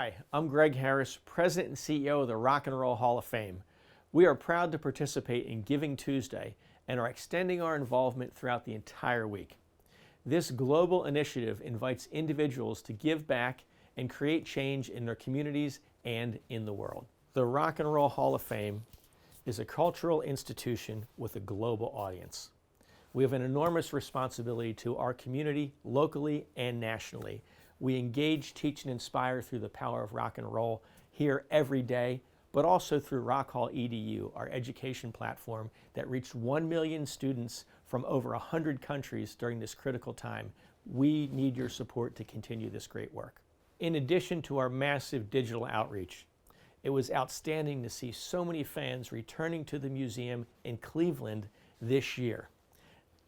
Hi, I'm Greg Harris, President and CEO of the Rock and Roll Hall of Fame. We are proud to participate in Giving Tuesday and are extending our involvement throughout the entire week. This global initiative invites individuals to give back and create change in their communities and in the world. The Rock and Roll Hall of Fame is a cultural institution with a global audience. We have an enormous responsibility to our community, locally and nationally. We engage, teach, and inspire through the power of rock and roll here every day, but also through Rock Hall EDU, our education platform that reached 1 million students from over 100 countries during this critical time. We need your support to continue this great work. In addition to our massive digital outreach, it was outstanding to see so many fans returning to the museum in Cleveland this year.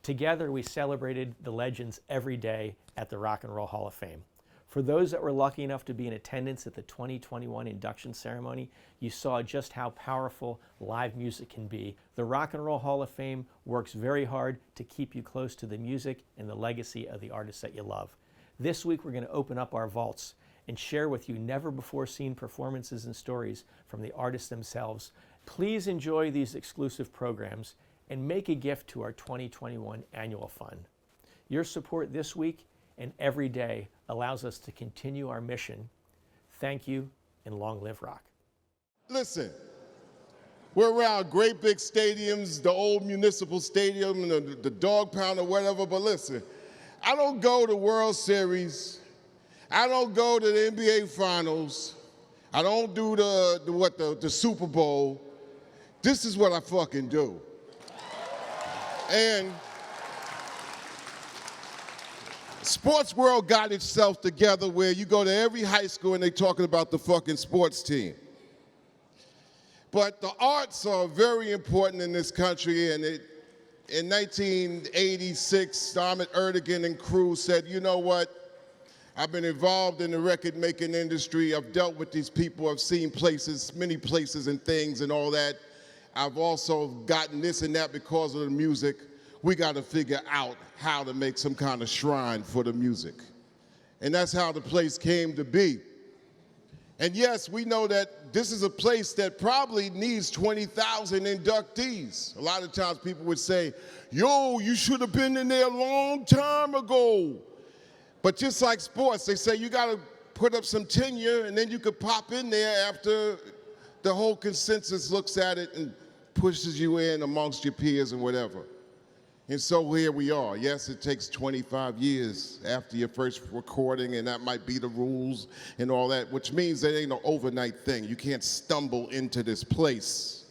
Together, we celebrated the legends every day at the Rock and Roll Hall of Fame. For those that were lucky enough to be in attendance at the 2021 induction ceremony, you saw just how powerful live music can be. The Rock and Roll Hall of Fame works very hard to keep you close to the music and the legacy of the artists that you love. This week, we're going to open up our vaults and share with you never-before-seen performances and stories from the artists themselves. Please enjoy these exclusive programs and make a gift to our 2021 annual fund. Your support this week and every day allows us to continue our mission. Thank you, and long live rock. Listen, we're around great big stadiums, the old municipal stadium, and the dog pound or whatever, but listen, I don't go to World Series, I don't go to the NBA Finals, I don't do the Super Bowl. This is what I fucking do. And sports world got itself together where you go to every high school and they talking about the fucking sports team. But the arts are very important in this country, and in 1986, Ahmet Ertegun and crew said, you know what? I've been involved in the record-making industry. I've dealt with these people. I've seen places, many places and things and all that. I've also gotten this and that because of the music. We got to figure out how to make some kind of shrine for the music. And that's how the place came to be. And yes, we know that this is a place that probably needs 20,000 inductees. A lot of times people would say, yo, you should have been in there a long time ago. But just like sports, they say you got to put up some tenure and then you could pop in there after the whole consensus looks at it and pushes you in amongst your peers and whatever. And so here we are. Yes, it takes 25 years after your first recording, and that might be the rules and all that, which means that ain't no overnight thing. You can't stumble into this place.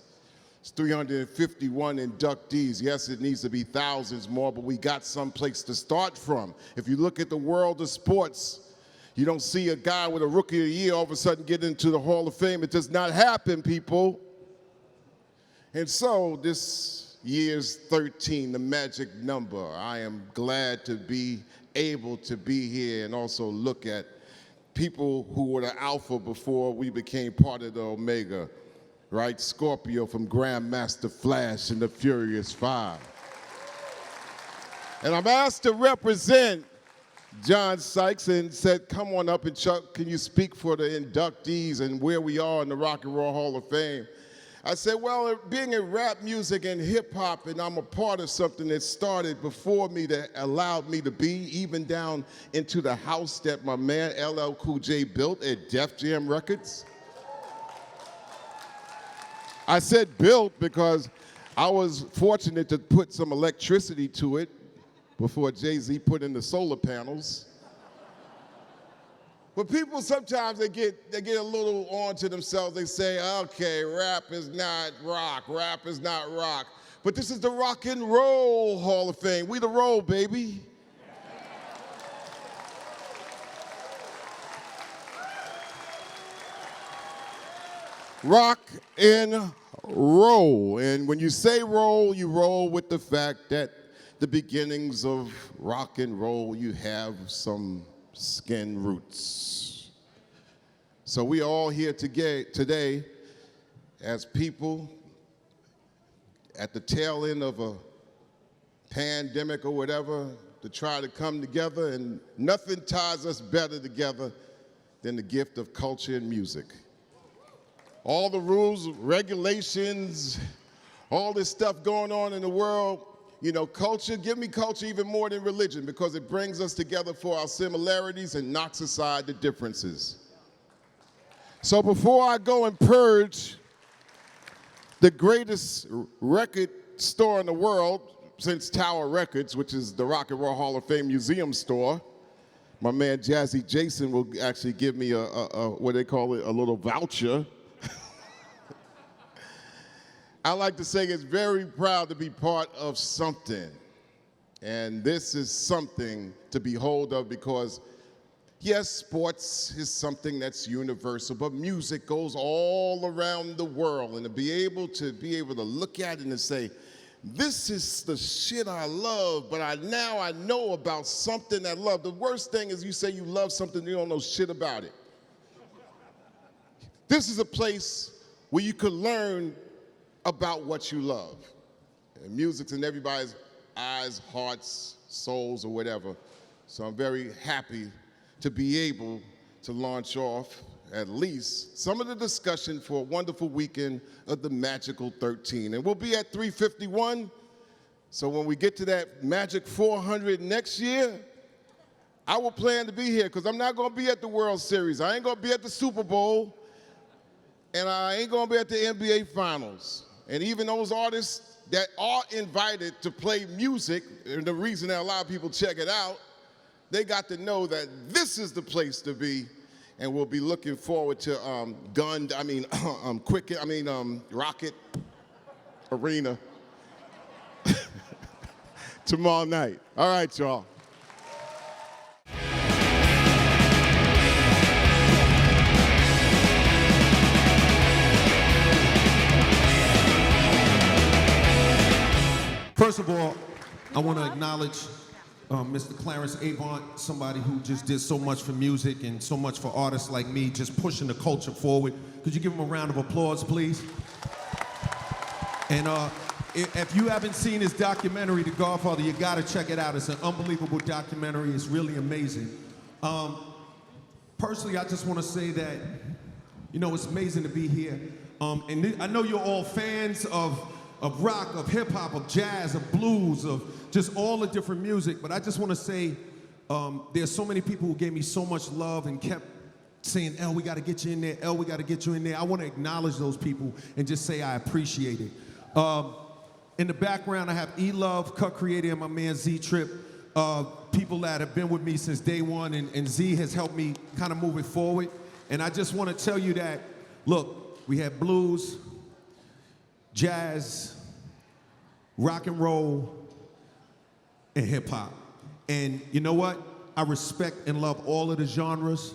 It's 351 inductees. Yes, it needs to be thousands more, but we got some place to start from. If you look at the world of sports, you don't see a guy with a Rookie of the Year all of a sudden get into the Hall of Fame. It does not happen, people. And so this year's 13, the magic number. I am glad to be able to be here and also look at people who were the alpha before we became part of the omega, right? Scorpio from Grandmaster Flash and the Furious Five. And I'm asked to represent John Sykes and said, come on up, and Chuck, can you speak for the inductees and where we are in the Rock and Roll Hall of Fame? I said, well, being in rap music and hip hop, and I'm a part of something that started before me that allowed me to be even down into the house that my man LL Cool J built at Def Jam Records. I said built because I was fortunate to put some electricity to it before Jay-Z put in the solar panels. But people sometimes they get a little onto themselves. They say, okay, rap is not rock, rap is not rock. But this is the Rock and Roll Hall of Fame. We the roll, baby. Rock and roll. And when you say roll, you roll with the fact that the beginnings of rock and roll, you have some skin roots. So we are all here today as people at the tail end of a pandemic or whatever to try to come together, and nothing ties us better together than the gift of culture and music. All the rules, regulations, all this stuff going on in the world, you know, culture, give me culture even more than religion because it brings us together for our similarities and knocks aside the differences. So before I go and purge the greatest record store in the world since Tower Records, which is the Rock and Roll Hall of Fame Museum store, my man Jazzy Jason will actually give me a what they call it, a little voucher. I like to say it's very proud to be part of something. And this is something to behold of because, yes, sports is something that's universal, but music goes all around the world. And to be able to look at it and say, this is the shit I love, but now I know about something I love. The worst thing is you say you love something, you don't know shit about it. This is a place where you could learn about what you love. And music's in everybody's eyes, hearts, souls, or whatever. So I'm very happy to be able to launch off at least some of the discussion for a wonderful weekend of the Magical 13. And we'll be at 351. So when we get to that Magic 400 next year, I will plan to be here because I'm not going to be at the World Series. I ain't going to be at the Super Bowl. And I ain't going to be at the NBA Finals. And even those artists that are invited to play music, and the reason that a lot of people check it out, they got to know that this is the place to be, and we'll be looking forward to Rocket Arena tomorrow night. All right, y'all. First of all, I want to acknowledge Mr. Clarence Avant, somebody who just did so much for music and so much for artists like me, just pushing the culture forward. Could you give him a round of applause, please? And if you haven't seen his documentary, The Godfather, you got to check it out. It's an unbelievable documentary. It's really amazing. Personally, I just want to say that, you know, it's amazing to be here. And I know you're all fans of rock, of hip hop, of jazz, of blues, of just all the different music. But I just want to say there's so many people who gave me so much love and kept saying, "El, we got to get you in there. El, we got to get you in there." I want to acknowledge those people and just say I appreciate it. In the background, I have E-Love, Cut Creator, and my man Z-Trip. People that have been with me since day one, and Z has helped me kind of move it forward. And I just want to tell you that, look, we have blues, jazz, rock and roll, and hip hop. And you know what? I respect and love all of the genres.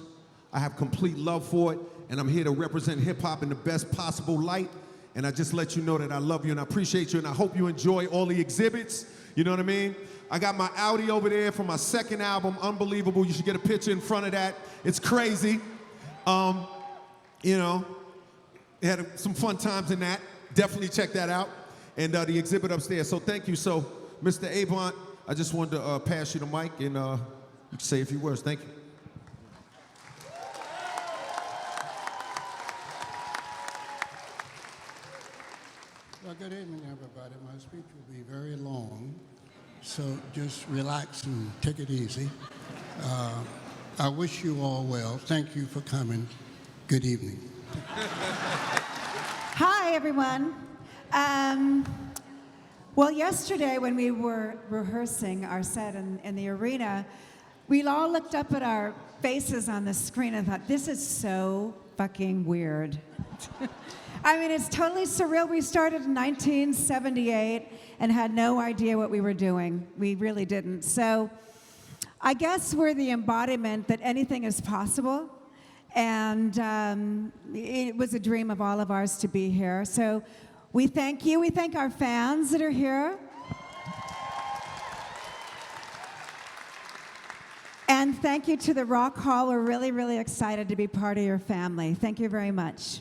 I have complete love for it, and I'm here to represent hip hop in the best possible light. And I just let you know that I love you and I appreciate you, and I hope you enjoy all the exhibits. You know what I mean? I got my Audi over there for my second album, Unbelievable. You should get a picture in front of that. It's crazy. You know, had some fun times in that. Definitely check that out. And the exhibit upstairs. So thank you. So, Mr. Avant, I just wanted to pass you the mic, and you can say a few words. Thank you. Well, good evening, everybody. My speech will be very long, so just relax and take it easy. I wish you all well. Thank you for coming. Good evening. Hi, everyone. Well, yesterday when we were rehearsing our set in the arena, we all looked up at our faces on the screen and thought, this is so fucking weird. I mean, it's totally surreal. We started in 1978 and had no idea what we were doing. We really didn't. So I guess we're the embodiment that anything is possible. And it was a dream of all of ours to be here. So we thank you. We thank our fans that are here. And thank you to the Rock Hall. We're really, really excited to be part of your family. Thank you very much.